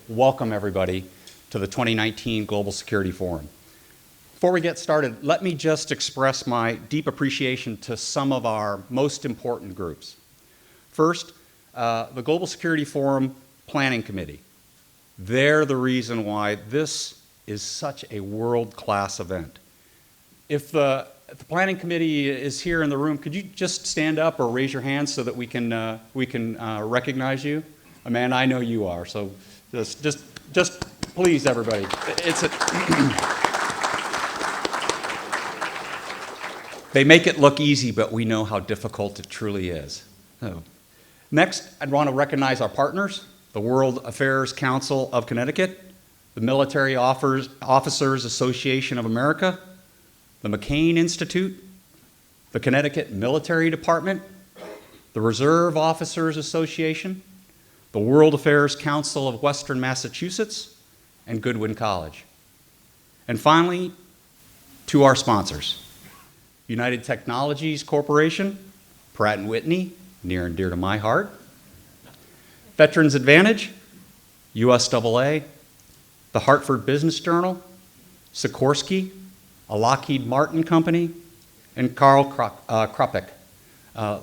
Welcome everybody to the 2019 Global Security Forum. Before we get started, let me just express my deep appreciation to some of our most important groups. First, the Global Security Forum Planning Committee. They're the reason why this is such a world-class event. If the Planning Committee is here in the room, could you just stand up or raise your hand so that we can recognize you? Amanda, I know you are, so just please, everybody. They make it look easy, but we know how difficult it truly is. So, next, I'd want to recognize our partners, the World Affairs Council of Connecticut, the Military Officers Association of America, the McCain Institute, the Connecticut Military Department, the Reserve Officers Association, the World Affairs Council of Western Massachusetts, and Goodwin College. And finally, to our sponsors, United Technologies Corporation, Pratt & Whitney, near and dear to my heart, Veterans Advantage, USAA, the Hartford Business Journal, Sikorsky, a Lockheed Martin company, and Carl Krupek.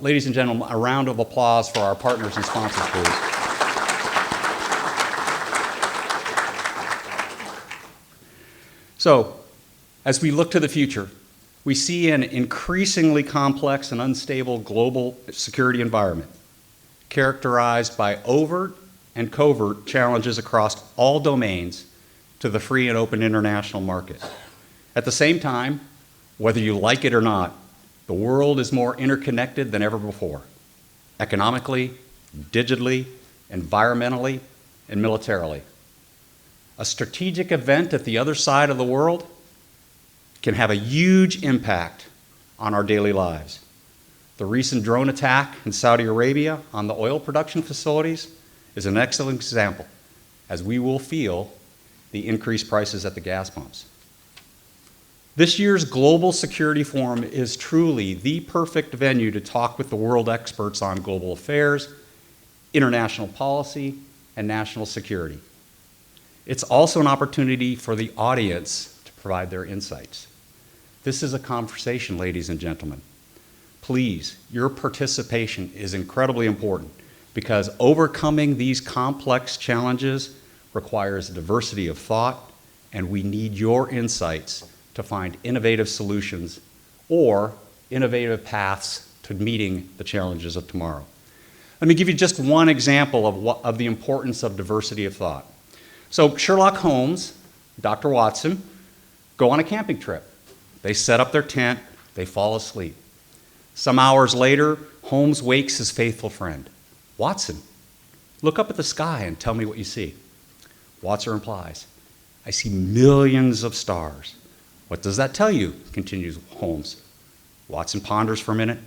Ladies and gentlemen, a round of applause for our partners and sponsors, please. So, as we look to the future, we see an increasingly complex and unstable global security environment, characterized by overt and covert challenges across all domains to the free and open international market. At the same time, whether you like it or not, the world is more interconnected than ever before, economically, digitally, environmentally, and militarily. A strategic event at the other side of the world can have a huge impact on our daily lives. The recent drone attack in Saudi Arabia on the oil production facilities is an excellent example, as we will feel the increased prices at the gas pumps. This year's Global Security Forum is truly the perfect venue to talk with the world experts on global affairs, international policy, and national security. It's also an opportunity for the audience to provide their insights. This is a conversation, ladies and gentlemen. Please, your participation is incredibly important because overcoming these complex challenges requires diversity of thought, and we need your insights to find innovative solutions or innovative paths to meeting the challenges of tomorrow. Let me give you just one example of the importance of diversity of thought. So Sherlock Holmes, Dr. Watson, go on a camping trip. They set up their tent, they fall asleep. Some hours later, Holmes wakes his faithful friend. Watson, look up at the sky and tell me what you see. Watson replies, I see millions of stars. What does that tell you? Continues Holmes. Watson ponders for a minute.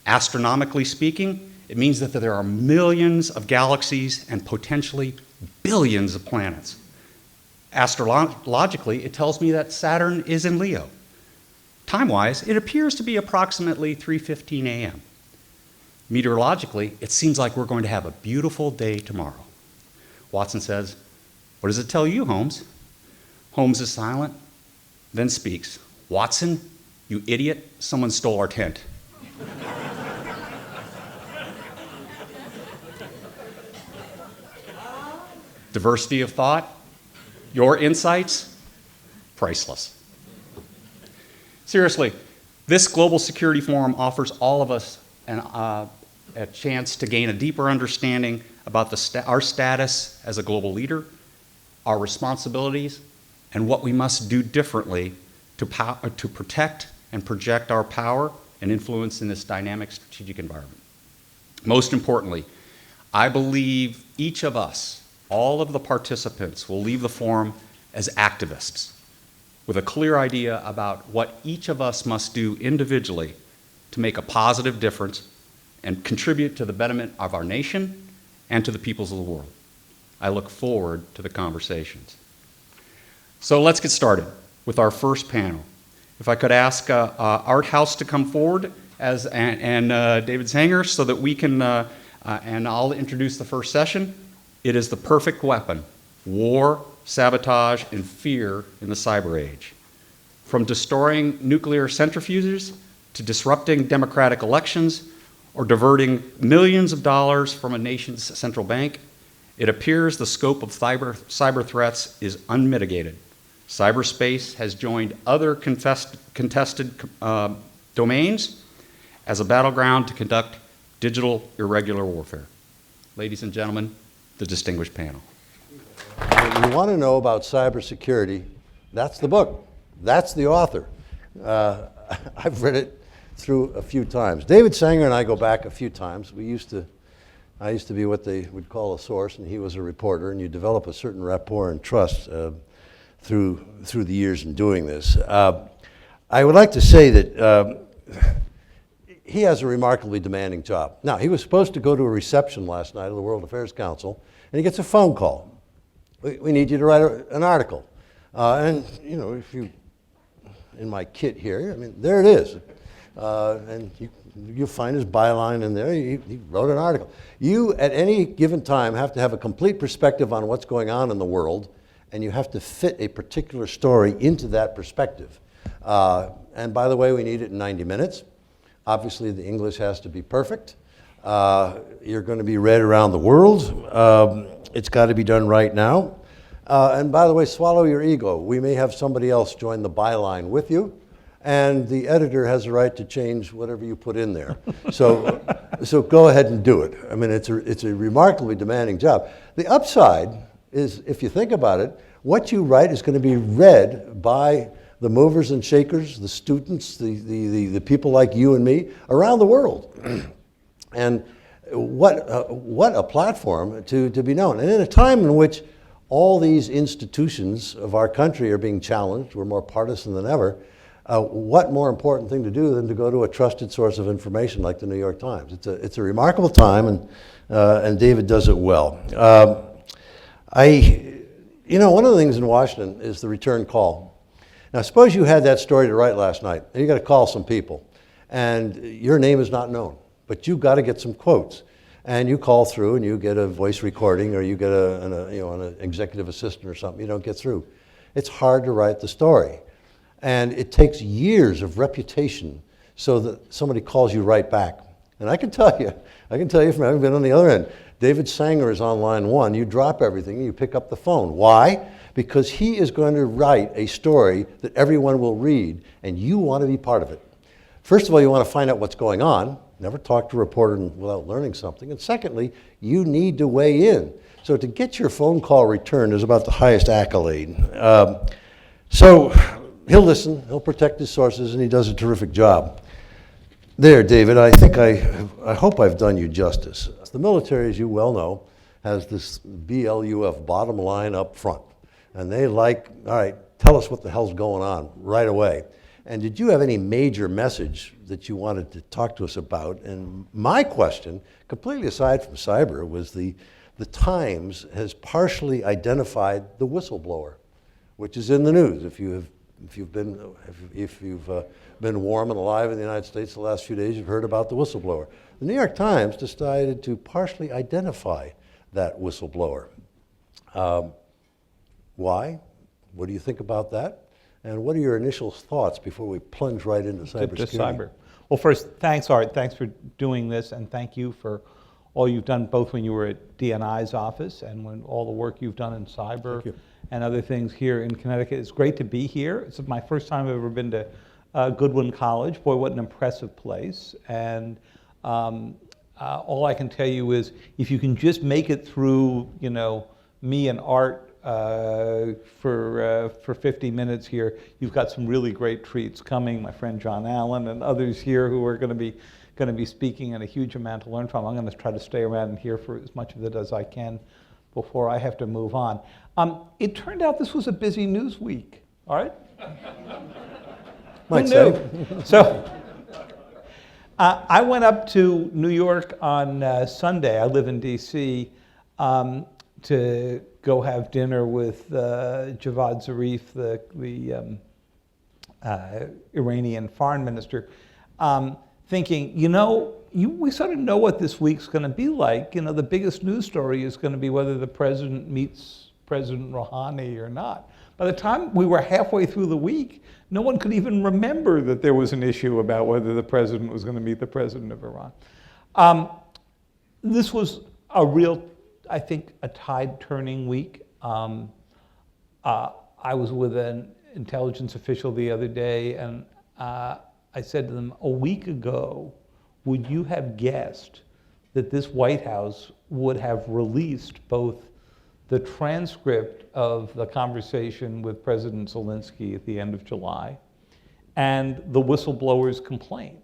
Astronomically speaking, it means that there are millions of galaxies and potentially billions of planets. Astrologically, it tells me that Saturn is in Leo. Time-wise, it appears to be approximately 3:15 a.m. Meteorologically, it seems like we're going to have a beautiful day tomorrow. Watson says, what does it tell you, Holmes? Holmes is silent, then speaks. Watson, you idiot, someone stole our tent. Diversity of thought, your insights, priceless. Seriously, this Global Security Forum offers all of us a chance to gain a deeper understanding about our status as a global leader, our responsibilities, and what we must do differently to protect and project our power and influence in this dynamic strategic environment. Most importantly, I believe each of us, all of the participants, will leave the forum as activists with a clear idea about what each of us must do individually to make a positive difference and contribute to the betterment of our nation and to the peoples of the world. I look forward to the conversations. So let's get started with our first panel. If I could ask Art House to come forward and David Sanger so that we can, and I'll introduce the first session. It is the perfect weapon war, sabotage, and fear in the cyber age. From destroying nuclear centrifuges to disrupting democratic elections or diverting millions of dollars from a nation's central bank, it appears the scope of cyber threats is unmitigated. Cyberspace has joined other contested domains as a battleground to conduct digital irregular warfare. Ladies and gentlemen, the distinguished panel. If you want to know about cybersecurity, that's the book. That's the author. I've read it through a few times. David Sanger and I go back a few times. I used to be what they would call a source, and he was a reporter, and you develop a certain rapport and trust through the years in doing this. I would like to say that he has a remarkably demanding job. Now, he was supposed to go to a reception last night of the World Affairs Council, and he gets a phone call. We need you to write an article. And, you know, if you, in my kit here, I mean, there it is. And you'll find his byline in there. He wrote an article. You, at any given time, have to have a complete perspective on what's going on in the world, and you have to fit a particular story into that perspective. And by the way, we need it in 90 minutes. Obviously, the English has to be perfect. You're going to be read around the world. It's got to be done right now. And by the way, swallow your ego. We may have somebody else join the byline with you, and the editor has a right to change whatever you put in there. So go ahead and do it. I mean, it's a remarkably demanding job. The upside is, if you think about it, what you write is going to be read by the movers and shakers, the students, the people like you and me around the world. And what a platform to be known. And in a time in which all these institutions of our country are being challenged, we're more partisan than ever, what more important thing to do than to go to a trusted source of information like the New York Times? It's a remarkable time, and David does it well. You know, one of the things in Washington is the return call. Now, suppose you had that story to write last night, and you got to call some people, and your name is not known, but you've got to get some quotes. And you call through, and you get a voice recording, or you get an executive assistant or something. You don't get through. It's hard to write the story, and it takes years of reputation so that somebody calls you right back. And I can tell you from having been on the other end, David Sanger is on line one. You drop everything, and you pick up the phone. Why? Because he is going to write a story that everyone will read, and you want to be part of it. First of all, you want to find out what's going on. Never talk to a reporter without learning something. And secondly, you need to weigh in. So to get your phone call returned is about the highest accolade. So he'll listen, he'll protect his sources, and he does a terrific job. There, David, I hope I've done you justice. The military, as you well know, has this BLUF, bottom line up front. And they like, all right, tell us what the hell's going on right away. And did you have any major message that you wanted to talk to us about? And my question, completely aside from cyber, was the Times has partially identified the whistleblower, which is in the news. If you've been warm and alive in the United States the last few days, you've heard about the whistleblower. The New York Times decided to partially identify that whistleblower. Why? What do you think about that? And what are your initial thoughts before we plunge right into cybersecurity? Well, first, thanks, Art. Thanks for doing this, and thank you for all you've done, both when you were at DNI's office and when all the work you've done in cyber and other things here in Connecticut. It's great to be here. It's my first time I've ever been to Goodwin College. Boy, what an impressive place. And all I can tell you is, if you can just make it through, you know, me and Art for 50 minutes here, you've got some really great treats coming. My friend John Allen and others here who are going to be speaking, and a huge amount to learn from. I'm going to try to stay around and hear for as much of it as I can before I have to move on. It turned out this was a busy news week. All right. Might say. So I went up to New York on Sunday. I live in D.C. To go have dinner with Javad Zarif, the Iranian foreign minister, thinking, you know, we sort of know what this week's going to be like. You know, the biggest news story is going to be whether the president meets President Rouhani or not. By the time we were halfway through the week, no one could even remember that there was an issue about whether the president was going to meet the president of Iran. This was a real, I think, a tide-turning week. I was with an intelligence official the other day, and I said to them, a week ago, would you have guessed that this White House would have released both the transcript of the conversation with President Zelensky at the end of July and the whistleblower's complaint?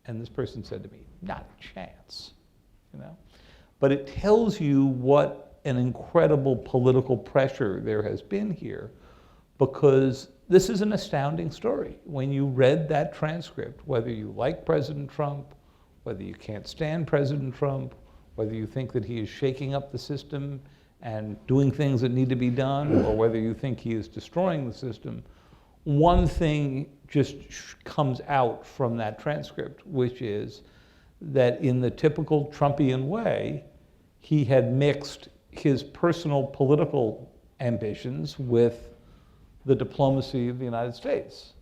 And this person said to me, not a chance, you know? But it tells you what an incredible political pressure there has been here, because this is an astounding story. When you read that transcript, whether you like President Trump, whether you can't stand President Trump, whether you think that he is shaking up the system and doing things that need to be done, or whether you think he is destroying the system, one thing just comes out from that transcript, which is that in the typical Trumpian way, he had mixed his personal political ambitions with the diplomacy of the United States.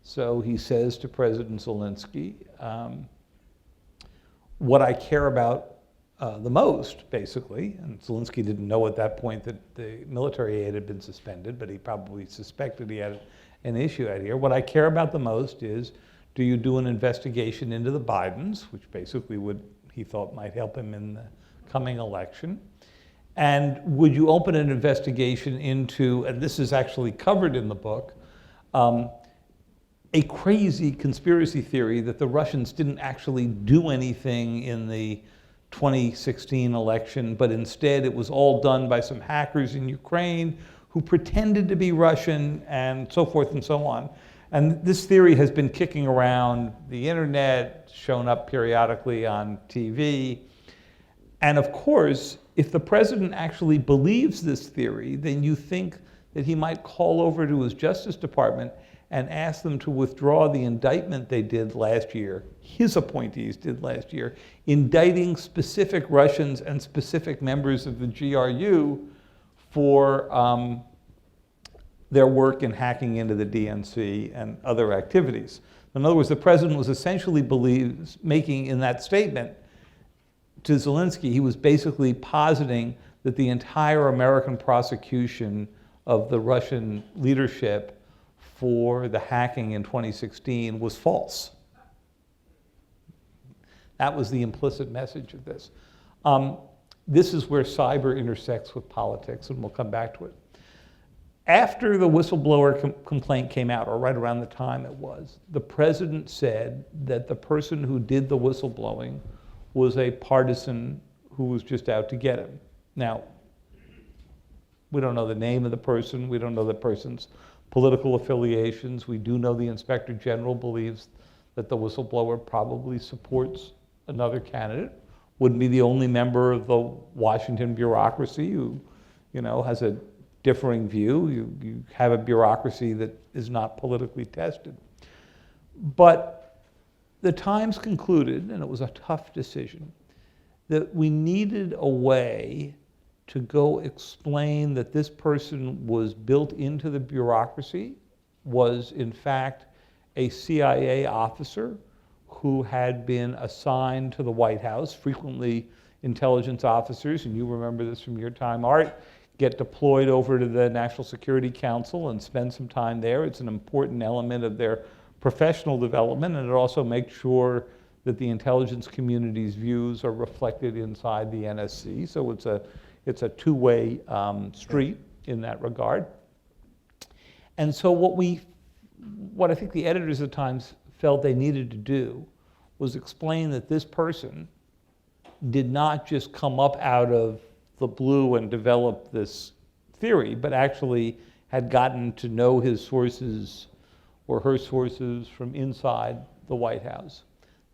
So he says to President Zelensky, what I care about the most, basically, and Zelensky didn't know at that point that the military aid had been suspended, but he probably suspected he had an issue out here. What I care about the most is, do you do an investigation into the Bidens, which basically he thought might help him in the coming election? And would you open an investigation into, and this is actually covered in the book, a crazy conspiracy theory that the Russians didn't actually do anything in the 2016 election, but instead it was all done by some hackers in Ukraine who pretended to be Russian, and so forth and so on. And this theory has been kicking around the internet, shown up periodically on TV. And of course, if the president actually believes this theory, then you think that he might call over to his Justice Department and ask them to withdraw the indictment they did last year, his appointees did last year, indicting specific Russians and specific members of the GRU for their work in hacking into the DNC and other activities. In other words, the president was essentially making in that statement to Zelensky, he was basically positing that the entire American prosecution of the Russian leadership for the hacking in 2016 was false. That was the implicit message of this. This is where cyber intersects with politics, and we'll come back to it. After the whistleblower complaint came out, or right around the time it was, the president said that the person who did the whistleblowing was a partisan who was just out to get him. Now, we don't know the name of the person, we don't know the person's political affiliations. We do know the Inspector General believes that the whistleblower probably supports another candidate. Wouldn't be the only member of the Washington bureaucracy who, has a differing view. You have a bureaucracy that is not politically tested. But the Times concluded, and it was a tough decision, that we needed a way to go explain that this person was built into the bureaucracy, was in fact a CIA officer who had been assigned to the White House. Frequently, intelligence officers, and you remember this from your time, Art, get deployed over to the National Security Council and spend some time there. It's an important element of their professional development, and it also makes sure that the intelligence community's views are reflected inside the NSC. So it's a two-way street in that regard. And so what I think the editors of the Times felt they needed to do was explain that this person did not just come up out of the blue and develop this theory, but actually had gotten to know his sources or her sources from inside the White House.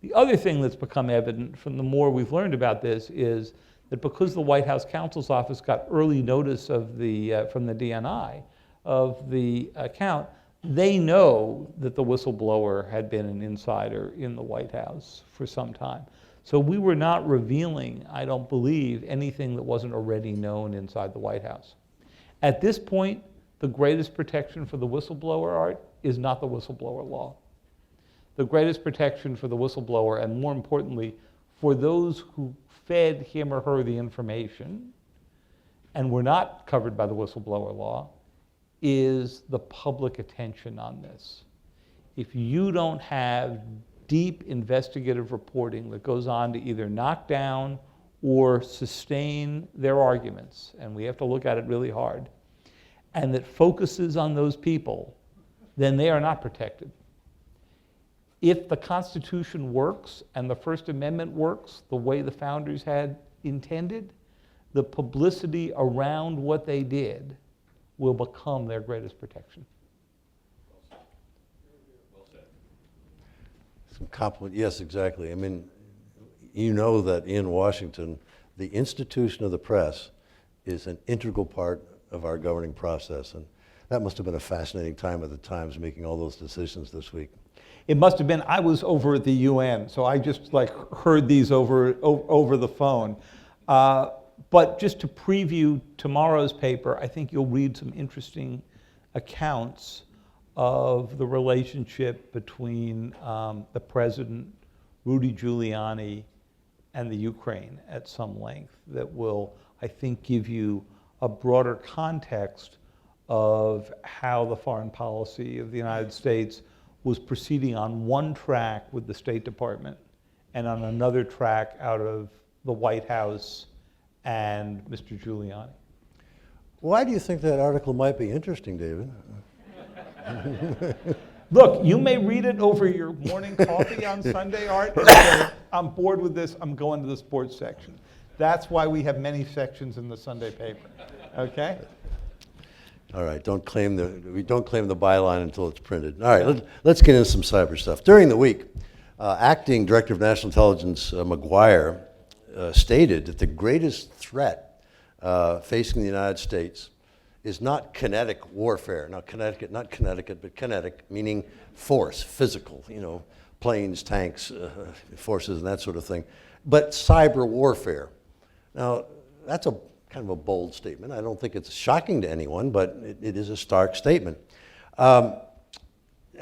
The other thing that's become evident from the more we've learned about this is that because the White House counsel's office got early notice of from the DNI of the account, they know that the whistleblower had been an insider in the White House for some time. So we were not revealing, I don't believe, anything that wasn't already known inside the White House. At this point, the greatest protection for the whistleblower, Art, is not the whistleblower law. The greatest protection for the whistleblower, and more importantly, for those who fed him or her the information and were not covered by the whistleblower law, is the public attention on this. If you don't have deep investigative reporting that goes on to either knock down or sustain their arguments, and we have to look at it really hard, and that focuses on those people, then they are not protected. If the Constitution works and the First Amendment works the way the founders had intended, the publicity around what they did will become their greatest protection. Some compliment, yes, exactly. I mean, you know that in Washington, the institution of the press is an integral part of our governing process, and that must have been a fascinating time at the Times making all those decisions this week. It must have been. I was over at the UN, so I just heard these over the phone. But just to preview tomorrow's paper, I think you'll read some interesting accounts of the relationship between the president, Rudy Giuliani, and the Ukraine at some length that will, I think, give you a broader context of how the foreign policy of the United States was proceeding on one track with the State Department and on another track out of the White House and Mr. Giuliani. Why do you think that article might be interesting, David? Look, you may read it over your morning coffee on Sunday, Art, and say, I'm bored with this, I'm going to the sports section. That's why we have many sections in the Sunday paper, okay? All right, we don't claim the byline until it's printed. All right, let's get into some cyber stuff. During the week, Acting Director of National Intelligence McGuire stated that the greatest threat facing the United States is not kinetic warfare. Now, not Connecticut, but kinetic, meaning force, physical, planes, tanks, forces, and that sort of thing, but cyber warfare. Now, that's a kind of a bold statement. I don't think it's shocking to anyone, but it is a stark statement. And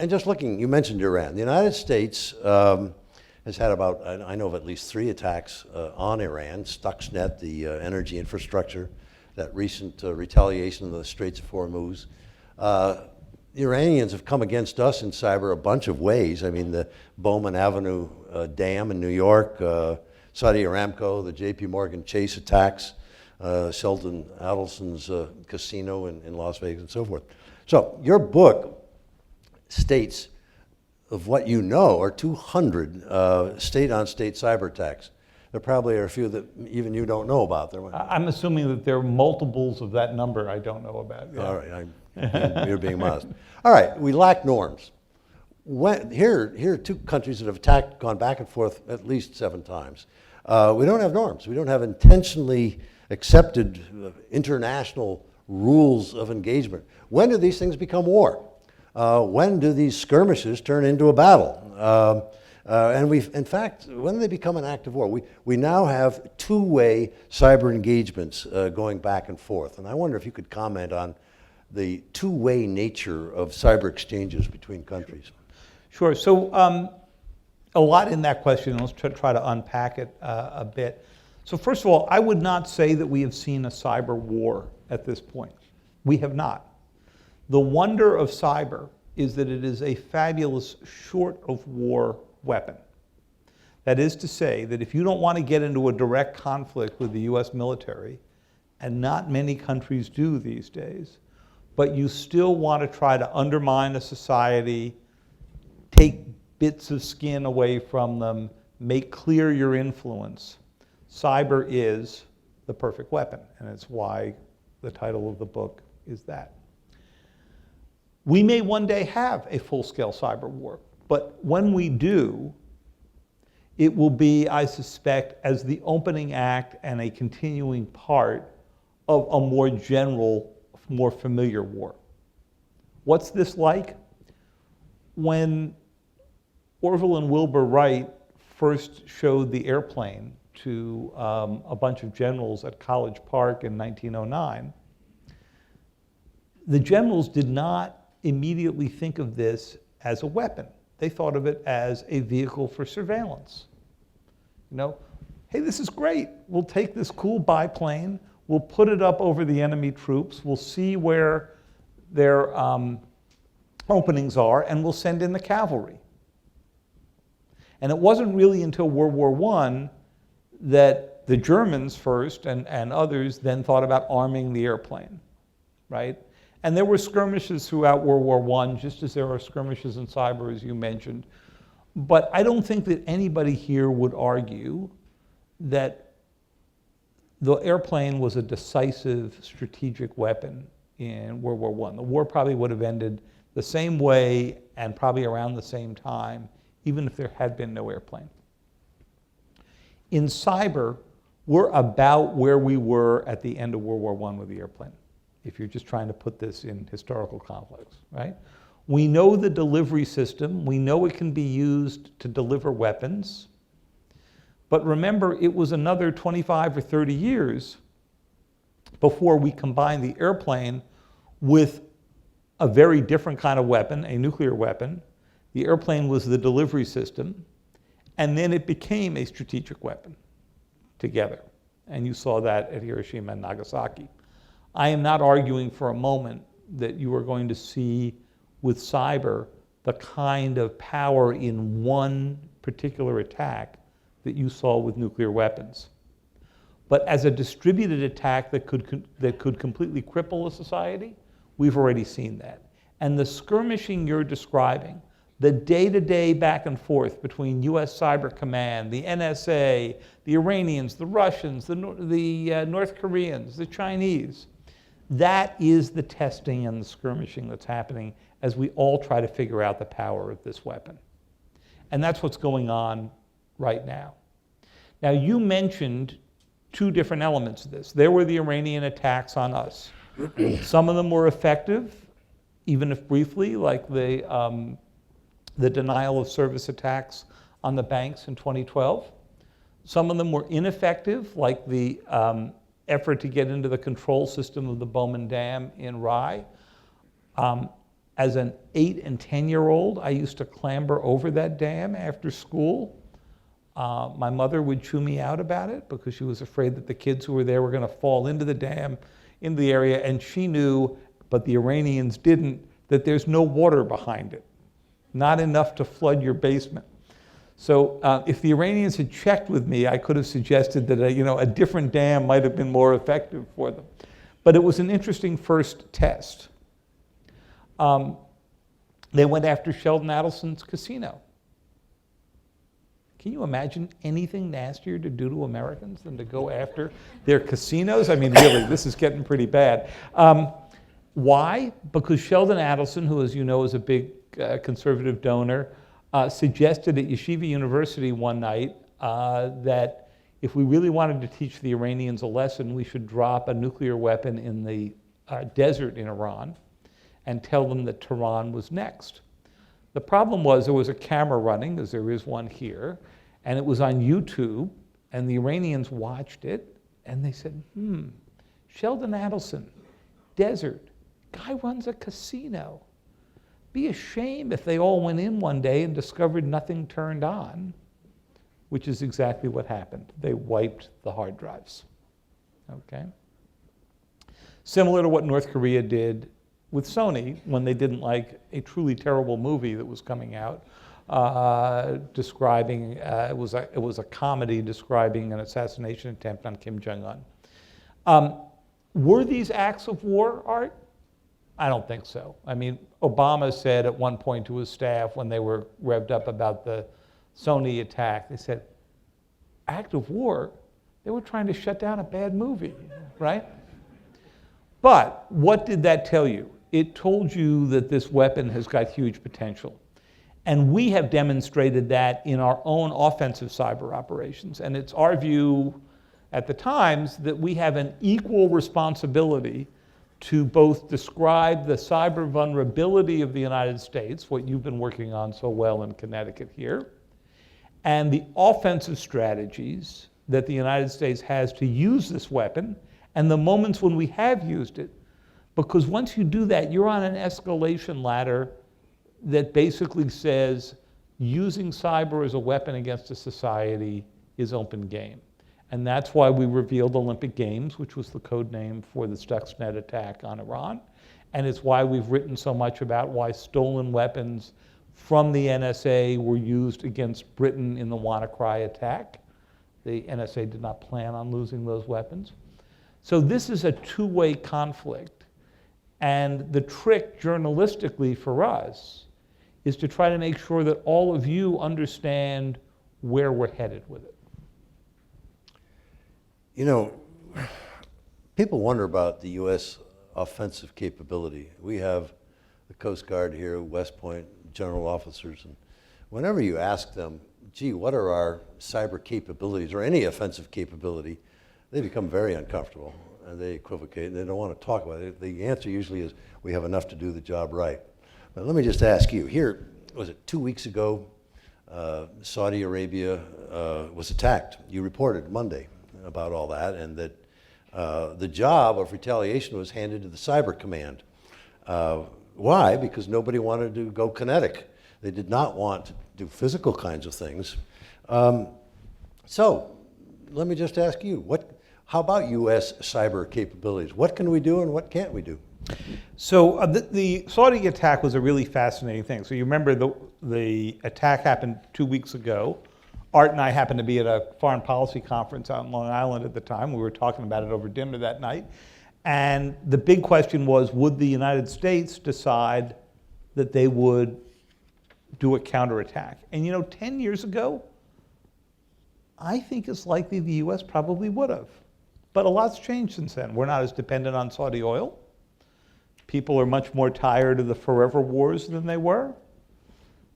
just looking, you mentioned Iran. The United States has had about, I know of at least 3 attacks on Iran, Stuxnet, the energy infrastructure, that recent retaliation in the Straits of Hormuz. The Iranians have come against us in cyber a bunch of ways. I mean, the Bowman Avenue Dam in New York, Saudi Aramco, the JP Morgan Chase attacks, Sheldon Adelson's casino in Las Vegas, and so forth. So your book states of what you know are 200 state-on-state cyber attacks. There probably are a few that even you don't know about. I'm assuming that there are multiples of that number I don't know about. Yeah. All right, you're being modest. All right, we lack norms. Here are 2 countries that have gone back and forth at least 7 times. We don't have norms. We don't have intentionally accepted international rules of engagement. When do these things become war? When do these skirmishes turn into a battle? And in fact, when do they become an act of war? We now have 2-way cyber engagements going back and forth. And I wonder if you could comment on the 2-way nature of cyber exchanges between countries. Sure. So a lot in that question. Let's try to unpack it a bit. So first of all, I would not say that we have seen a cyber war at this point. We have not. The wonder of cyber is that it is a fabulous short of war weapon. That is to say that if you don't want to get into a direct conflict with the US military, and not many countries do these days, but you still want to try to undermine a society, take bits of skin away from them, make clear your influence, cyber is the perfect weapon, and it's why the title of the book is that. We may one day have a full-scale cyber war, but when we do, it will be, I suspect, as the opening act and a continuing part of a more general, more familiar war. What's this like? When Orville and Wilbur Wright first showed the airplane to a bunch of generals at College Park in 1909, the generals did not immediately think of this as a weapon. They thought of it as a vehicle for surveillance. You know, hey, this is great. We'll take this cool biplane, we'll put it up over the enemy troops, we'll see where their openings are, and we'll send in the cavalry. And it wasn't really until World War I that the Germans first and others then thought about arming the airplane, right? And there were skirmishes throughout World War I, just as there are skirmishes in cyber, as you mentioned. But I don't think that anybody here would argue that the airplane was a decisive strategic weapon in World War I. The war probably would have ended the same way and probably around the same time, even if there had been no airplane. In cyber, we're about where we were at the end of World War I with the airplane, if you're just trying to put this in historical context, right? We know the delivery system. We know it can be used to deliver weapons. But remember, it was another 25 or 30 years before we combined the airplane with a very different kind of weapon, a nuclear weapon. The airplane was the delivery system, and then it became a strategic weapon together. And you saw that at Hiroshima and Nagasaki. I am not arguing for a moment that you are going to see with cyber the kind of power in one particular attack that you saw with nuclear weapons. But as a distributed attack that could completely cripple a society, we've already seen that. And the skirmishing you're describing, the day-to-day back and forth between US Cyber Command, the NSA, the Iranians, the Russians, the North Koreans, the Chinese, that is the testing and the skirmishing that's happening as we all try to figure out the power of this weapon. And that's what's going on right now. Now, you mentioned two different elements of this. There were the Iranian attacks on us. Some of them were effective, even if briefly, like the denial of service attacks on the banks in 2012. Some of them were ineffective, like the effort to get into the control system of the Bowman Dam in Rye. As an 8 and 10-year-old, I used to clamber over that dam after school. My mother would chew me out about it because she was afraid that the kids who were there were going to fall into the dam, into the area, and she knew, but the Iranians didn't, that there's no water behind it, not enough to flood your basement. So if the Iranians had checked with me, I could have suggested that a different dam might have been more effective for them. But it was an interesting first test. They went after Sheldon Adelson's casino. Can you imagine anything nastier to do to Americans than to go after their casinos? I mean, really, this is getting pretty bad. Why? Because Sheldon Adelson, who, as you know, is a big conservative donor, suggested at Yeshiva University one night that if we really wanted to teach the Iranians a lesson, we should drop a nuclear weapon in the desert in Iran and tell them that Tehran was next. The problem was there was a camera running, as there is one here, and it was on YouTube, and the Iranians watched it, and they said, Sheldon Adelson, desert, guy runs a casino. Be a shame if they all went in one day and discovered nothing turned on, which is exactly what happened. They wiped the hard drives, okay? Similar to what North Korea did with Sony when they didn't like a truly terrible movie that was coming out, describing, it was a comedy describing an assassination attempt on Kim Jong-un. Were these acts of war, Art? I don't think so. I mean, Obama said at one point to his staff when they were revved up about the Sony attack, they said, act of war? They were trying to shut down a bad movie, right? But what did that tell you? It told you that this weapon has got huge potential. And we have demonstrated that in our own offensive cyber operations. And it's our view at the Times that we have an equal responsibility to both describe the cyber vulnerability of the United States, what you've been working on so well in Connecticut here, and the offensive strategies that the United States has to use this weapon, and the moments when we have used it, Because once you do that, you're on an escalation ladder that basically says using cyber as a weapon against a society is open game. And that's why we revealed Olympic Games, which was the code name for the Stuxnet attack on Iran. And it's why we've written so much about why stolen weapons from the NSA were used against Britain in the WannaCry attack. The NSA did not plan on losing those weapons. So this is a two-way conflict. And the trick journalistically for us is to try to make sure that all of you understand where we're headed with it. You know, people wonder about the U.S. offensive capability. We have the Coast Guard here, West Point, general officers, and whenever you ask them, gee, what are our cyber capabilities or any offensive capability, they become very uncomfortable and they equivocate and they don't want to talk about it. The answer usually is, we have enough to do the job right. But let me just ask you, here, was it 2 weeks ago, Saudi Arabia was attacked. You reported Monday about all that, and that the job of retaliation was handed to the Cyber Command. Why? Because nobody wanted to go kinetic. They did not want to do physical kinds of things. So let me just ask you, how about U.S. cyber capabilities? What can we do and what can't we do? So the Saudi attack was a really fascinating thing. So you remember the attack happened 2 weeks ago. Art and I happened to be at a foreign policy conference out in Long Island at the time. We were talking about it over dinner that night. And the big question was, would the United States decide that they would do a counterattack? And you know, 10 years ago, I think it's likely the US probably would have. But a lot's changed since then. We're not as dependent on Saudi oil. People are much more tired of the forever wars than they were.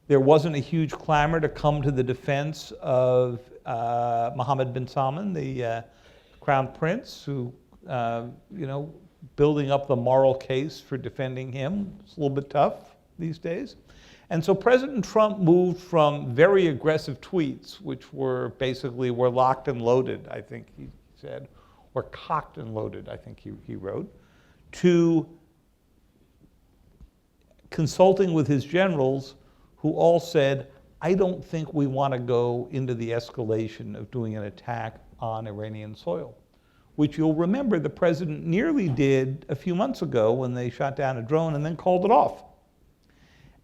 There wasn't a huge clamor to come to the defense of Mohammed bin Salman, the Crown Prince, who, building up the moral case for defending him. It's a little bit tough these days. And so President Trump moved from very aggressive tweets, which were basically, we're locked and loaded, I think he said, or cocked and loaded, I think he wrote, to consulting with his generals, who all said, I don't think we want to go into the escalation of doing an attack on Iranian soil, which you'll remember the president nearly did a few months ago when they shot down a drone and then called it off.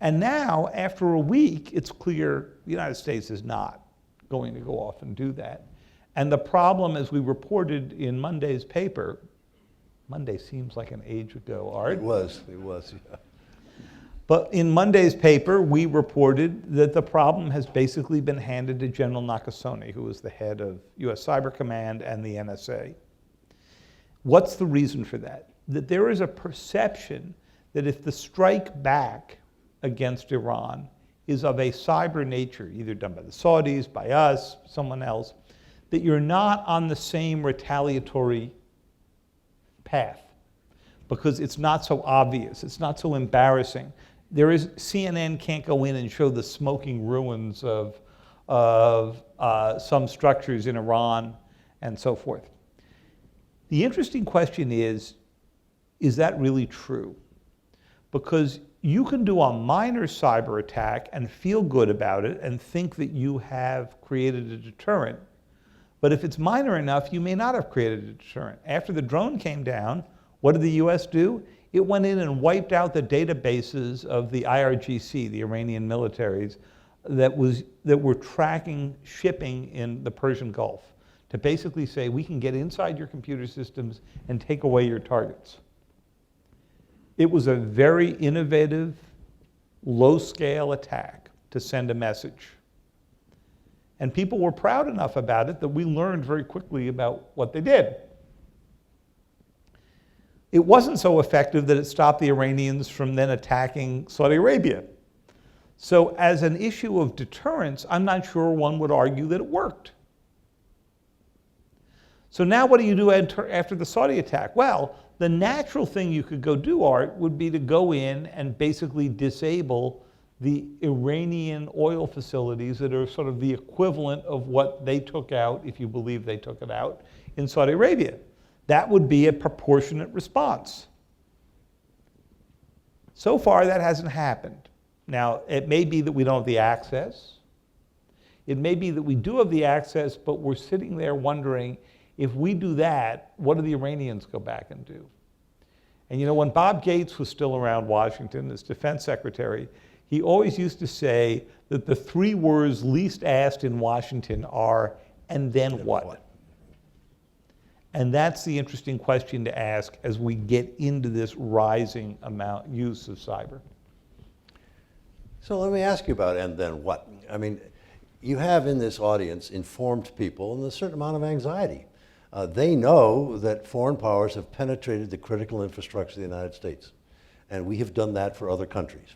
And now, after a week, it's clear the United States is not going to go off and do that. And the problem, as we reported in Monday's paper, Monday seems like an age ago, Art. It was, yeah. But in Monday's paper, we reported that the problem has basically been handed to General Nakasone, who is the head of US Cyber Command and the NSA. What's the reason for that? That there is a perception that if the strike back against Iran is of a cyber nature, either done by the Saudis, by us, someone else, that you're not on the same retaliatory path because it's not so obvious, it's not so embarrassing. CNN can't go in and show the smoking ruins of some structures in Iran and so forth. The interesting question is that really true? Because you can do a minor cyber attack and feel good about it and think that you have created a deterrent. But if it's minor enough, you may not have created a deterrent. After the drone came down, what did the US do? It went in and wiped out the databases of the IRGC, the Iranian militaries, that were tracking shipping in the Persian Gulf, to basically say, we can get inside your computer systems and take away your targets. It was a very innovative, low-scale attack to send a message. And people were proud enough about it that we learned very quickly about what they did. It wasn't so effective that it stopped the Iranians from then attacking Saudi Arabia. So as an issue of deterrence, I'm not sure one would argue that it worked. So now what do you do after the Saudi attack? Well, the natural thing you could go do, Art, would be to go in and basically disable the Iranian oil facilities that are sort of the equivalent of what they took out, if you believe they took it out, in Saudi Arabia. That would be a proportionate response. So far, that hasn't happened. Now, it may be that we don't have the access. It may be that we do have the access, but we're sitting there wondering, if we do that, what do the Iranians go back and do? And you know, when Bob Gates was still around Washington as defense secretary, he always used to say that the 3 words least asked in Washington are, and then what? And that's the interesting question to ask as we get into this rising use of cyber. So let me ask you about and then what? I mean, you have in this audience informed people and a certain amount of anxiety. They know that foreign powers have penetrated the critical infrastructure of the United States, and we have done that for other countries.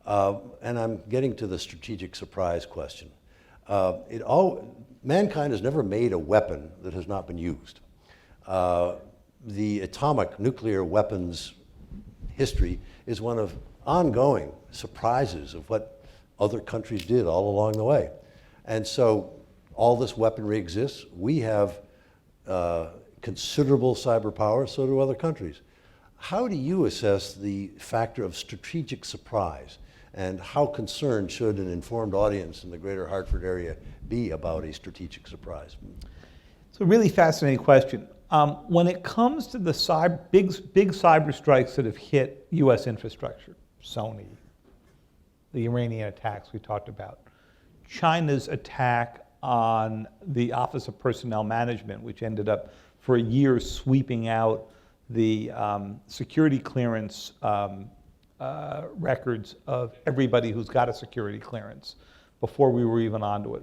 And I'm getting to the strategic surprise question. Mankind has never made a weapon that has not been used. The atomic nuclear weapons history is one of ongoing surprises of what other countries did all along the way. And so all this weaponry exists. We have considerable cyber power, so do other countries. How do you assess the factor of strategic surprise, and how concerned should an informed audience in the greater Hartford area be about a strategic surprise? It's a really fascinating question. When it comes to the big cyber strikes that have hit U.S. infrastructure, Sony, the Iranian attacks we talked about, China's attack on the Office of Personnel Management, which ended up for a year sweeping out the security clearance records of everybody who's got a security clearance before we were even onto it.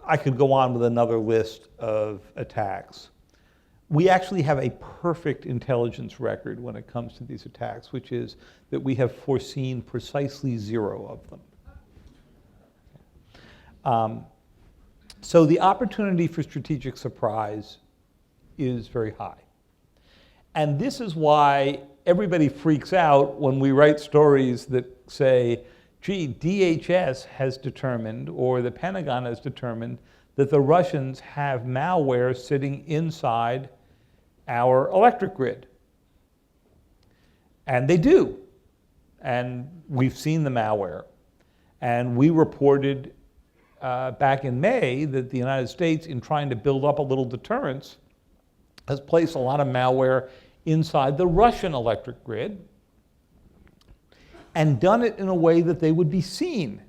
I could go on with another list of attacks. We actually have a perfect intelligence record when it comes to these attacks, which is that we have foreseen precisely 0 of them. So the opportunity for strategic surprise is very high. And this is why everybody freaks out when we write stories that say, gee, DHS has determined, or the Pentagon has determined, that the Russians have malware sitting inside our electric grid. And they do. And we've seen the malware. And we reported back in May that the United States, in trying to build up a little deterrence, has placed a lot of malware inside the Russian electric grid and done it in a way that they would be seen,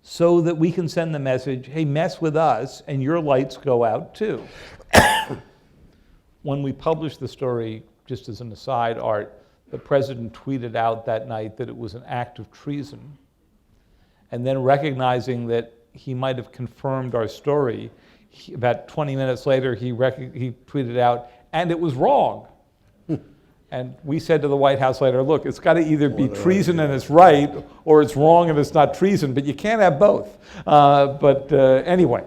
so that we can send the message, hey, mess with us and your lights go out too. When we published the story, just as an aside, Art, the president tweeted out that night that it was an act of treason. And then, recognizing that he might have confirmed our story, about 20 minutes later, he tweeted out, and it was wrong. And we said to the White House later, look, it's got to either be treason and it's right, or it's wrong and it's not treason, but you can't have both. Anyway,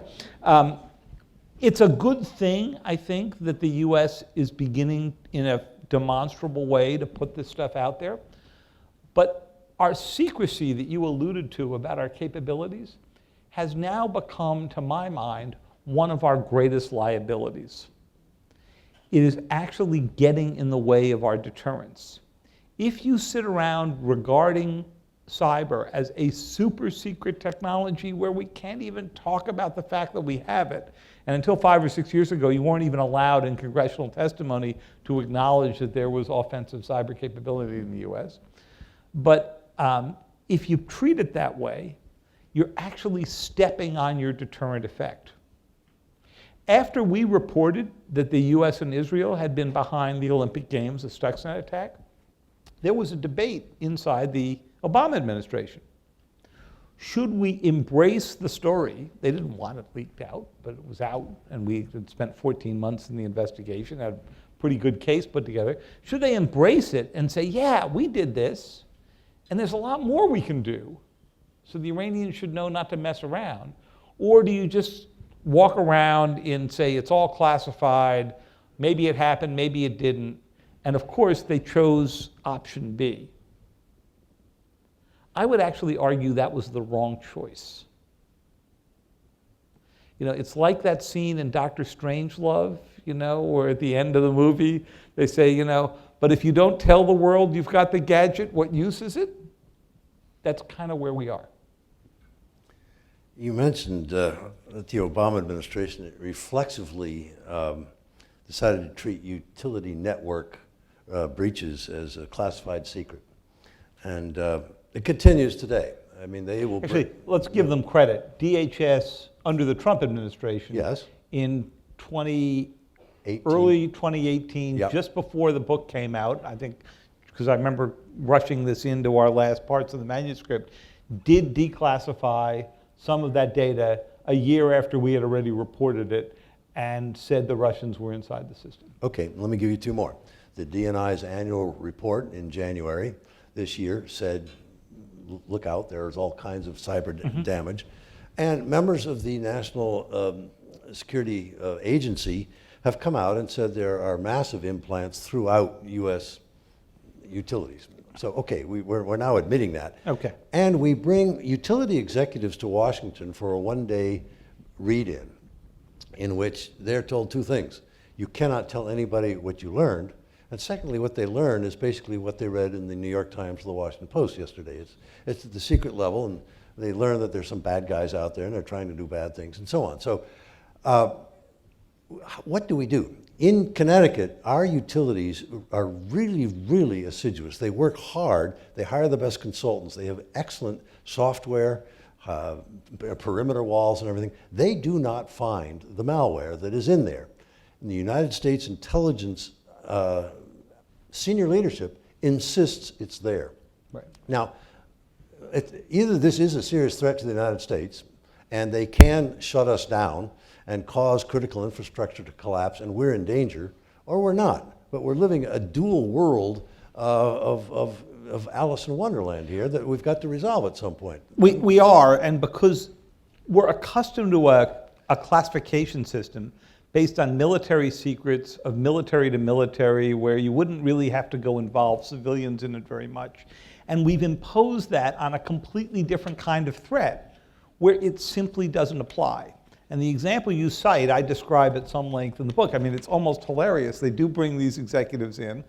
it's a good thing, I think, that the US is beginning in a demonstrable way to put this stuff out there. But our secrecy that you alluded to about our capabilities has now become, to my mind, one of our greatest liabilities. It is actually getting in the way of our deterrence. If you sit around regarding cyber as a super secret technology where we can't even talk about the fact that we have it, and until 5 or 6 years ago, you weren't even allowed in congressional testimony to acknowledge that there was offensive cyber capability in the US. But if you treat it that way, you're actually stepping on your deterrent effect. After we reported that the US and Israel had been behind the Olympic Games, the Stuxnet attack, there was a debate inside the Obama administration. Should we embrace the story? They didn't want it leaked out, but it was out, and we had spent 14 months in the investigation, had a pretty good case put together. Should they embrace it and say, yeah, we did this, and there's a lot more we can do, so the Iranians should know not to mess around? Or do you just walk around and say it's all classified, maybe it happened, maybe it didn't, and of course they chose option B? I would actually argue that was the wrong choice. You know, it's like that scene in Dr. Strangelove, you know, where at the end of the movie they say, you know, But if you don't tell the world you've got the gadget, what use is it? That's kind of where we are. You mentioned that the Obama administration reflexively decided to treat utility network breaches as a classified secret. And it continues today. I mean, they will... Actually, let's give them credit. DHS, under the Trump administration, Yes. in 18. early 2018, Yep. just before the book came out, I think, because I remember rushing this into our last parts of the manuscript, did declassify some of that data a year after we had already reported it and said the Russians were inside the system. Okay, let me give you two more. The DNI's annual report in January this year said, look out, there's all kinds of cyber damage. And members of the National Security Agency have come out and said there are massive implants throughout U.S. utilities. So, okay, we're now admitting that. Okay. And we bring utility executives to Washington for a one-day read-in in which they're told two things. You cannot tell anybody what you learned, and secondly, what they learned is basically what they read in the New York Times or the Washington Post yesterday. It's at the secret level, and they learn that there's some bad guys out there and they're trying to do bad things and so on. So what do we do? In Connecticut, our utilities are really, really assiduous. They work hard. They hire the best consultants. They have excellent software, perimeter walls and everything. They do not find the malware that is in there. And the United States intelligence senior leadership insists it's there. Right. Now, either this is a serious threat to the United States, and they can shut us down and cause critical infrastructure to collapse, and we're in danger, or we're not. But we're living a dual world of Alice in Wonderland here that we've got to resolve at some point. We are, and because we're accustomed to a classification system based on military secrets of military to military, where you wouldn't really have to go involve civilians in it very much. And we've imposed that on a completely different kind of threat where it simply doesn't apply. And the example you cite, I describe at some length in the book. I mean, it's almost hilarious. They do bring these executives in.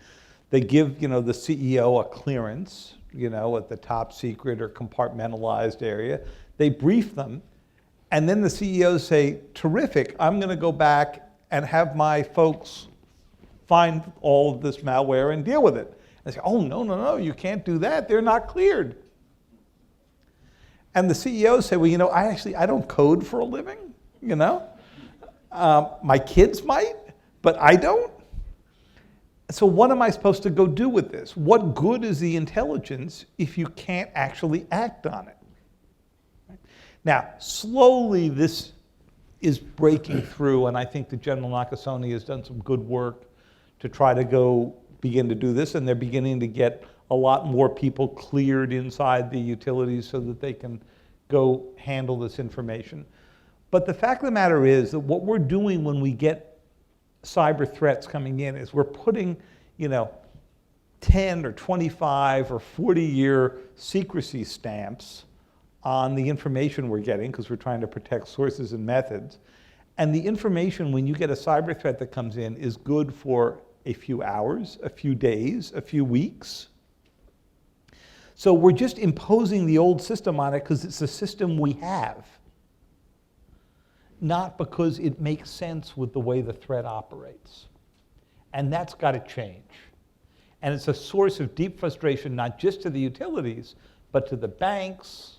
They give, the CEO a clearance, at the top secret or compartmentalized area. They brief them. And then the CEOs say, terrific, I'm going to go back and have my folks find all of this malware and deal with it. And they say, oh, no, you can't do that. They're not cleared. And the CEOs say, well, I don't code for a living, my kids might, but I don't. So what am I supposed to go do with this? What good is the intelligence if you can't actually act on it? Now, slowly this is breaking through, and I think that General Nakasone has done some good work to try to begin to do this, and they're beginning to get a lot more people cleared inside the utilities so that they can go handle this information. But the fact of the matter is that what we're doing when we get cyber threats coming in is we're putting, 10 or 25 or 40-year secrecy stamps on the information we're getting, because we're trying to protect sources and methods. And the information, when you get a cyber threat that comes in, is good for a few hours, a few days, a few weeks. So we're just imposing the old system on it because it's a system we have, not because it makes sense with the way the threat operates. And that's got to change. And it's a source of deep frustration, not just to the utilities, but to the banks,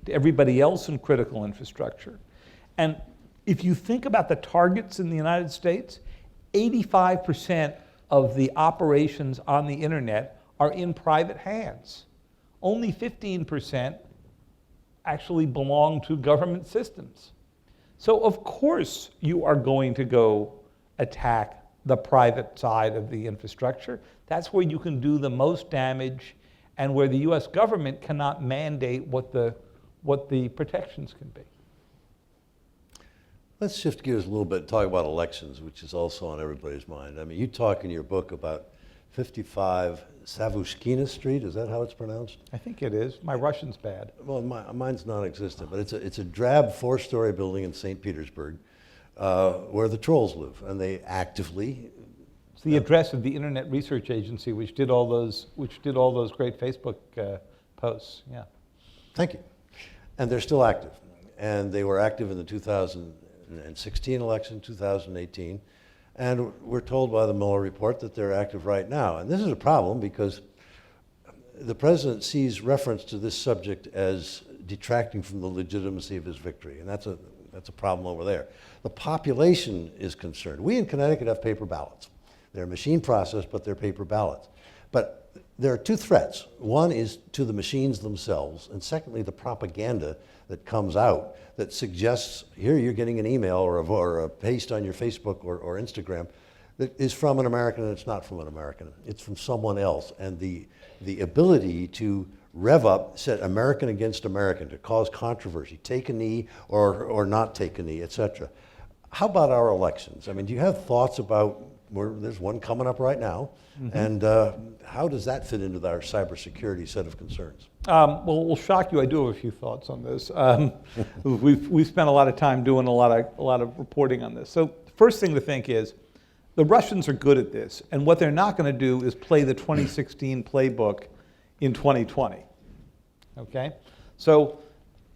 to everybody else in critical infrastructure. And if you think about the targets in the United States, 85% of the operations on the internet are in private hands. Only 15% actually belong to government systems. So of course you are going to go attack the private side of the infrastructure. That's where you can do the most damage and where the US government cannot mandate what the protections can be. Let's shift gears a little bit and talk about elections, which is also on everybody's mind. I mean, you talk in your book about 55 Savushkina Street, is that how it's pronounced? I think it is. My Russian's bad. Well, mine's non-existent, but it's a drab four-story building in St. Petersburg where the trolls live, and they actively It's the address of the Internet Research Agency, which did all those great Facebook posts. Yeah. Thank you. And they're still active. And they were active in the 2016 election, 2018. And we're told by the Mueller report that they're active right now. And this is a problem because the president sees reference to this subject as detracting from the legitimacy of his victory. And that's a problem over there. The population is concerned. We in Connecticut have paper ballots. They're machine processed, but they're paper ballots. But there are two threats. One is to the machines themselves, and secondly, the propaganda that comes out that suggests, here you're getting an email or a paste on your Facebook or Instagram that is from an American, and it's not from an American. It's from someone else. And the ability to rev up, set American against American, to cause controversy, take a knee or not take a knee, et cetera. How about our elections? I mean, do you have thoughts about, there's one coming up right now, and how does that fit into our cybersecurity set of concerns? Well, it will shock you. I do have a few thoughts on this. We've spent a lot of time doing a lot of reporting on this. So the first thing to think is the Russians are good at this, and what they're not going to do is play the 2016 playbook in 2020. Okay, so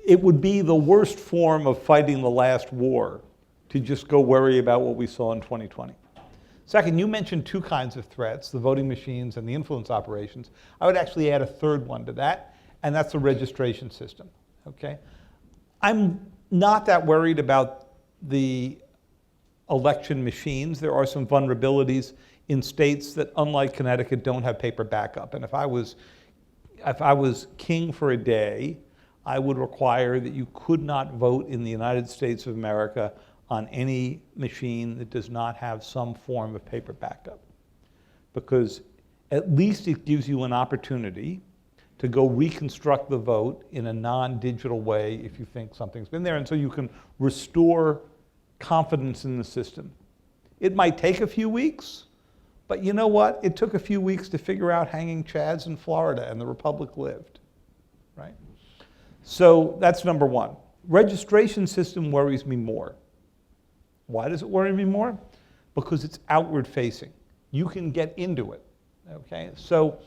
it would be the worst form of fighting the last war to just go worry about what we saw in 2020. Second, you mentioned two kinds of threats, the voting machines and the influence operations. I would actually add a third one to that, and that's the registration system, okay? I'm not that worried about the election machines. There are some vulnerabilities in states that, unlike Connecticut, don't have paper backup. And if I was king for a day, I would require that you could not vote in the United States of America on any machine that does not have some form of paper backup. Because at least it gives you an opportunity to go reconstruct the vote in a non-digital way if you think something's been there, and so you can restore confidence in the system. It might take a few weeks, but you know what? It took a few weeks to figure out hanging chads in Florida, and the Republic lived, right? So that's number one. Registration system worries me more. Why does it worry me more? Because it's outward facing. You can get into it, okay? So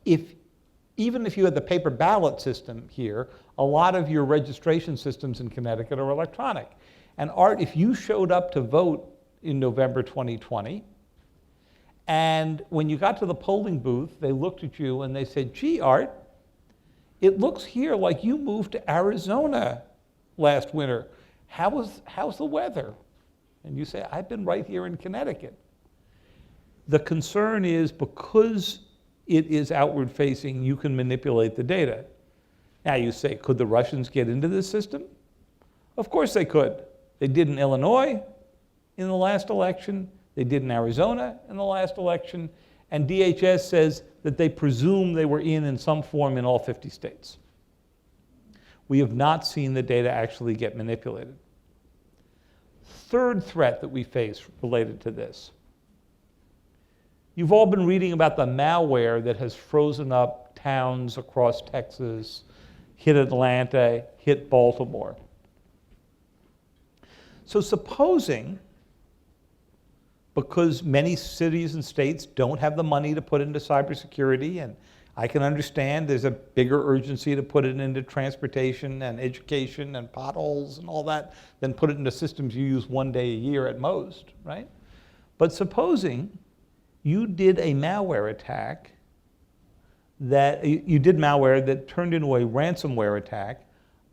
even if you had the paper ballot system here, a lot of your registration systems in Connecticut are electronic. And Art, if you showed up to vote in November 2020, and when you got to the polling booth, they looked at you and they said, gee, Art, it looks here like you moved to Arizona last winter. How's the weather? And you say, I've been right here in Connecticut. The concern is because it is outward facing, you can manipulate the data. Now you say, could the Russians get into this system? Of course they could. They did in Illinois in the last election. They did in Arizona in the last election. And DHS says that they presume they were in some form in all 50 states. We have not seen the data actually get manipulated. Third threat that we face related to this. You've all been reading about the malware that has frozen up towns across Texas, hit Atlanta, hit Baltimore. So supposing, because many cities and states don't have the money to put into cybersecurity, and I can understand there's a bigger urgency to put it into transportation and education and potholes and all that than put it into systems you use one day a year at most, right? But supposing you did a malware attack you did malware that turned into a ransomware attack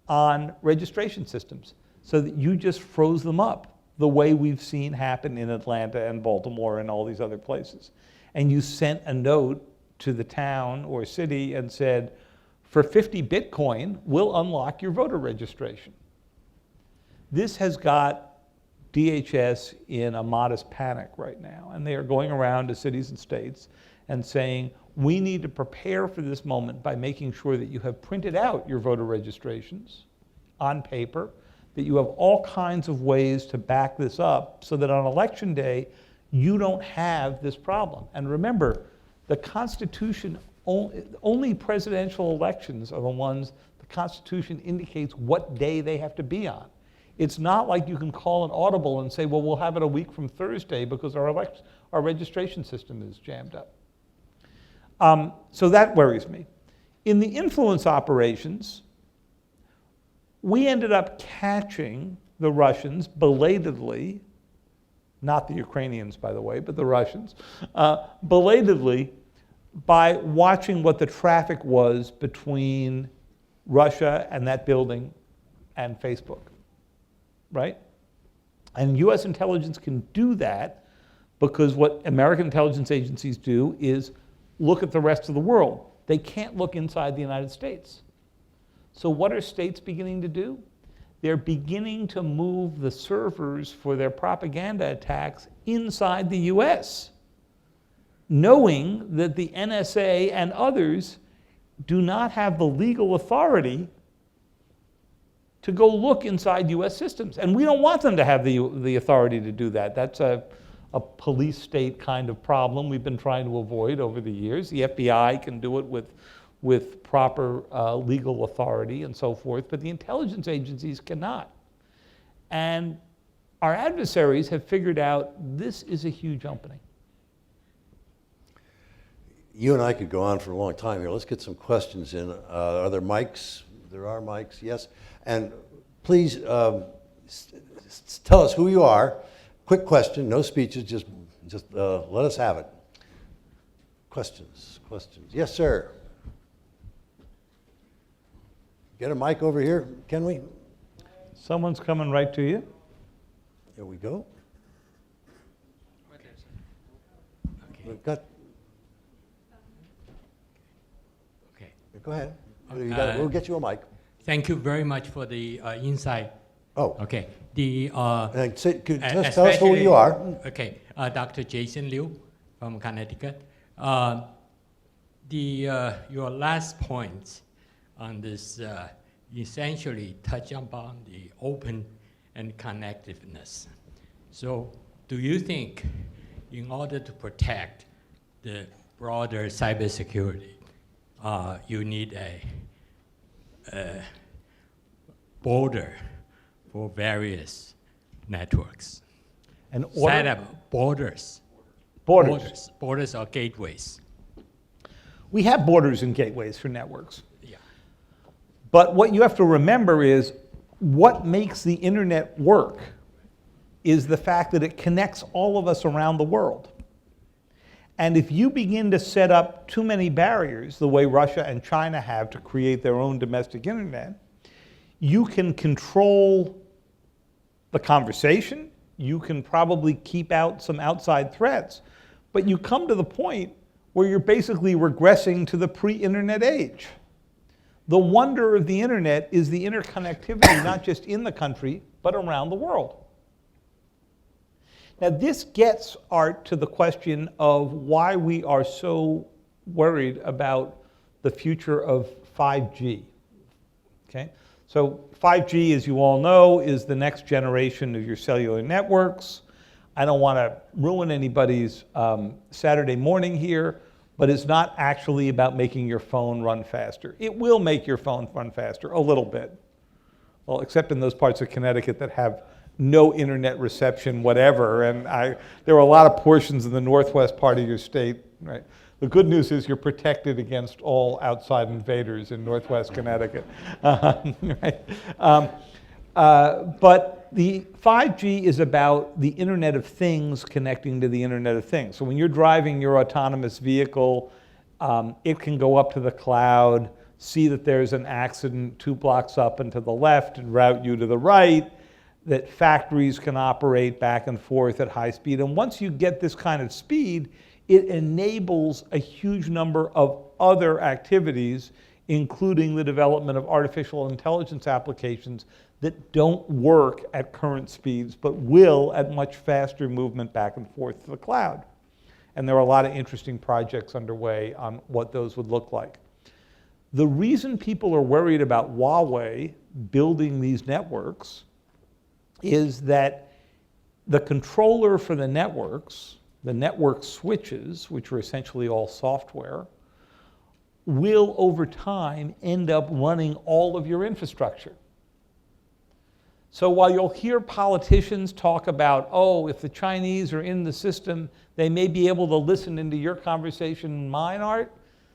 on registration systems so that you just froze them up the way we've seen happen in Atlanta and Baltimore and all these other places. And you sent a note to the town or city and said, for 50 Bitcoin, we'll unlock your voter registration. This has got DHS in a modest panic right now, and they are going around to cities and states and saying, we need to prepare for this moment by making sure that you have printed out your voter registrations on paper, that you have all kinds of ways to back this up so that on election day, you don't have this problem. And remember, the Constitution, only presidential elections are the ones the Constitution indicates what day they have to be on. It's not like you can call an audible and say, well, we'll have it a week from Thursday because our registration system is jammed up. So that worries me. In the influence operations, we ended up catching the Russians belatedly, not the Ukrainians, by the way, but the Russians, belatedly by watching what the traffic was between Russia and that building and Facebook, right? And US intelligence can do that because what American intelligence agencies do is look at the rest of the world. They can't look inside the United States. So what are states beginning to do? They're beginning to move the servers for their propaganda attacks inside the US, knowing that the NSA and others do not have the legal authority to go look inside US systems. And we don't want them to have the authority to do that. That's a police state kind of problem we've been trying to avoid over the years. The FBI can do it with proper legal authority and so forth, but the intelligence agencies cannot. And our adversaries have figured out this is a huge opening. You and I could go on for a long time here. Let's get some questions in. Are there mics? There are mics, yes. And please tell us who you are. Quick question, no speeches, just let us have it. Questions. Yes, sir. Get a mic over here, can we? Someone's coming right to you. There we go. Okay. We've got. Okay. Go ahead. We'll get you a mic. Thank you very much for the insight. Oh. Okay. And tell us who you are. Okay. Dr. Jason Liu from Connecticut. Your last point on this essentially touch upon the open and connectiveness. So do you think in order to protect the broader cybersecurity, you need a border for various networks? An order? Set up borders. Borders. Borders or gateways. We have borders and gateways for networks. Yeah. But what you have to remember is what makes the internet work is the fact that it connects all of us around the world. And if you begin to set up too many barriers, the way Russia and China have to create their own domestic internet, you can control the conversation, you can probably keep out some outside threats, but you come to the point where you're basically regressing to the pre-internet age. The wonder of the internet is the interconnectivity, not just in the country, but around the world. Now this gets, Art, to the question of why we are so worried about the future of 5G, okay? So 5G, as you all know, is the next generation of your cellular networks. I don't want to ruin anybody's Saturday morning here, but it's not actually about making your phone run faster. It will make your phone run faster, a little bit. Well, except in those parts of Connecticut that have no internet reception, whatever, and there are a lot of portions in the northwest part of your state, right? The good news is you're protected against all outside invaders in northwest Connecticut, right? But the 5G is about the Internet of Things connecting to the Internet of Things. So when you're driving your autonomous vehicle, it can go up to the cloud, see that there's an accident 2 blocks up and to the left and route you to the right, that factories can operate back and forth at high speed. And once you get this kind of speed, it enables a huge number of other activities, including the development of artificial intelligence applications that don't work at current speeds, but will at much faster movement back and forth to the cloud. And there are a lot of interesting projects underway on what those would look like. The reason people are worried about Huawei building these networks is that the controller for the networks, the network switches, which are essentially all software, will over time end up running all of your infrastructure. So while you'll hear politicians talk about, oh, if the Chinese are in the system, they may be able to listen into your conversation and mine, Art,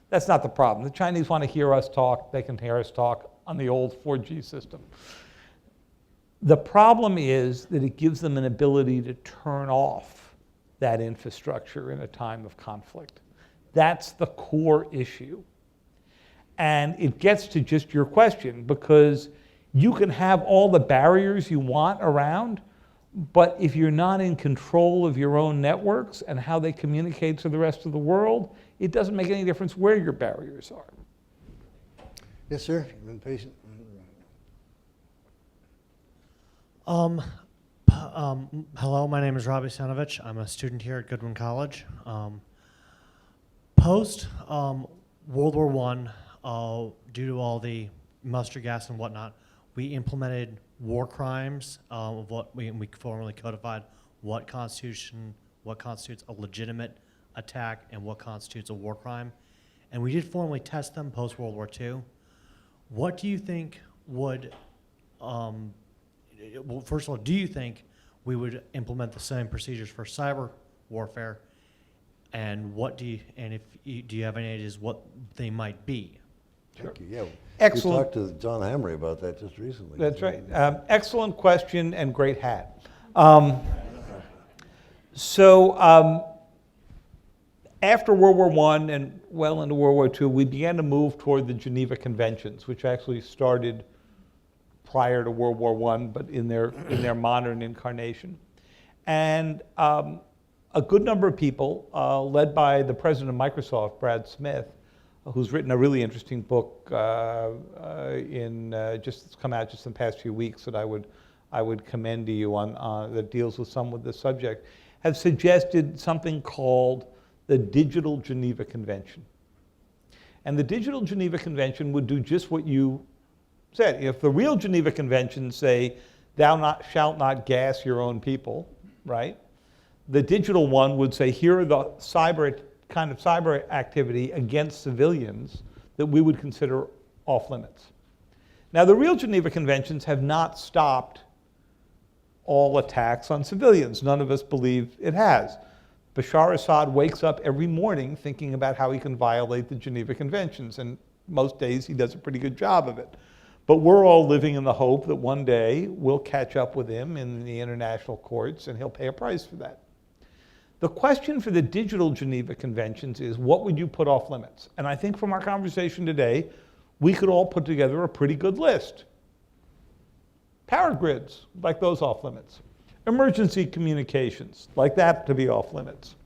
that's not the problem. The Chinese want to hear us talk. They can hear us talk on the old 4G system. The problem is that it gives them an ability to turn off that infrastructure in a time of conflict. That's the core issue. And it gets to just your question, because you can have all the barriers you want around, but if you're not in control of your own networks and how they communicate to the rest of the world, it doesn't make any difference where your barriers are. Yes, sir. You've been patient. Hello, my name is Robbie Stanovich. I'm a student here at Goodwin College. Post World War I, due to all the mustard gas and whatnot, we implemented war crimes of what we formally codified what constitutes a legitimate attack and what constitutes a war crime. And we did formally test them post World War II. What do you think would, well, first of all, do you think we would implement the same procedures for cyber warfare? And what do you, and if you, do you have any ideas what they might be? Thank you. Yeah. Excellent. We talked to John Hamry about that just recently. That's right. Excellent question and great hat. After World War I and well into World War II, we began to move toward the Geneva Conventions, which actually started prior to World War I, but in their modern incarnation. And a good number of people, led by the president of Microsoft, Brad Smith, who's written a really interesting book it's come out just in the past few weeks that I would commend to you on that deals with some of this subject, have suggested something called the Digital Geneva Convention. And the Digital Geneva Convention would do just what you said. If the real Geneva Conventions say, thou shalt not gas your own people, right? The digital one would say, here are the kind of cyber activity against civilians that we would consider off limits. Now, the real Geneva Conventions have not stopped all attacks on civilians. None of us believe it has. Bashar Assad wakes up every morning thinking about how he can violate the Geneva Conventions, and most days he does a pretty good job of it. But we're all living in the hope that one day we'll catch up with him in the international courts and he'll pay a price for that. The question for the digital Geneva Conventions is, what would you put off limits? And I think from our conversation today, we could all put together a pretty good list. Power grids, like those off limits. Emergency communications, like that to be off limits.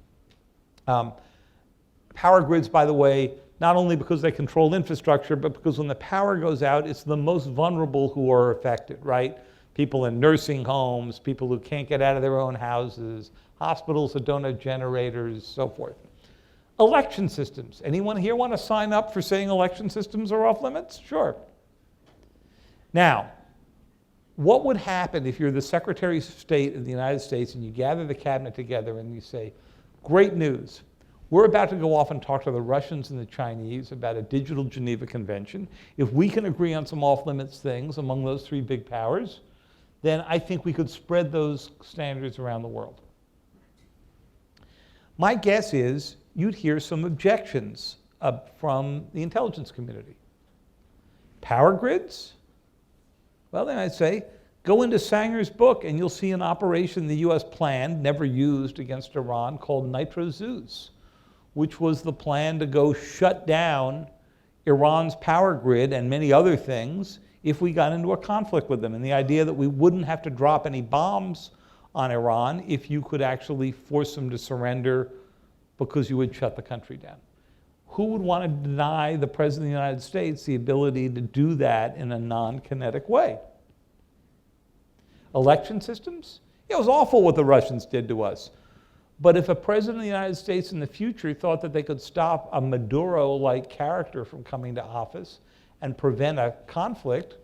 Power grids, by the way, not only because they control infrastructure, but because when the power goes out, it's the most vulnerable who are affected, right? People in nursing homes, people who can't get out of their own houses, hospitals that don't have generators, so forth. Election systems. Anyone here want to sign up for saying election systems are off limits? Sure. Now, what would happen if you're the Secretary of State of the United States and you gather the cabinet together and you say, great news, we're about to go off and talk to the Russians and the Chinese about a digital Geneva Convention. If we can agree on some off-limits things among those three big powers, then I think we could spread those standards around the world. My guess is you'd hear some objections from the intelligence community. Power grids? Well, then I'd say, go into Sanger's book and you'll see an operation the US planned, never used against Iran, called Nitro Zeus, which was the plan to go shut down Iran's power grid and many other things if we got into a conflict with them. And the idea that we wouldn't have to drop any bombs on Iran if you could actually force them to surrender because you would shut the country down. Who would want to deny the President of the United States the ability to do that in a non-kinetic way? Election systems? It was awful what the Russians did to us. But if a President of the United States in the future thought that they could stop a Maduro-like character from coming to office and prevent a conflict,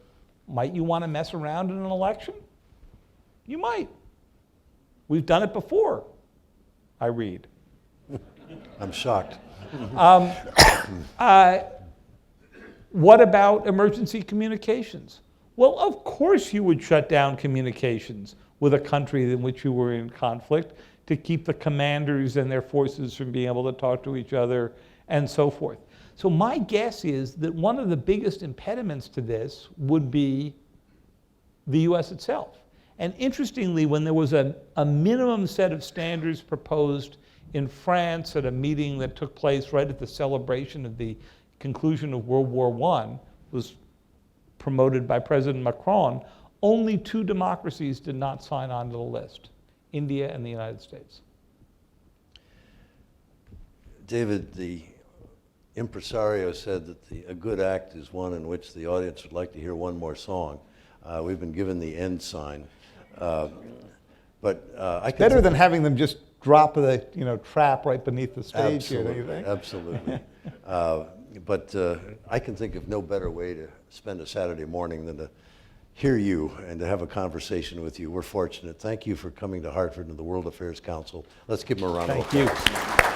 might you want to mess around in an election? You might. We've done it before, I read. I'm shocked. What about emergency communications? Well, of course you would shut down communications with a country in which you were in conflict to keep the commanders and their forces from being able to talk to each other and so forth. So my guess is that one of the biggest impediments to this would be the US itself. And interestingly, when there was a minimum set of standards proposed in France at a meeting that took place right at the celebration of the conclusion of World War I, was promoted by President Macron, only 2 democracies did not sign on to the list, India and the United States. David, the impresario said that a good act is one in which the audience would like to hear one more song. We've been given the end sign. I can Better than having them just drop the trap right beneath the stage here, don't you think? Absolutely. I can think of no better way to spend a Saturday morning than to hear you and to have a conversation with you. We're fortunate. Thank you for coming to Hartford and the World Affairs Council. Let's give them a round of applause. Thank you.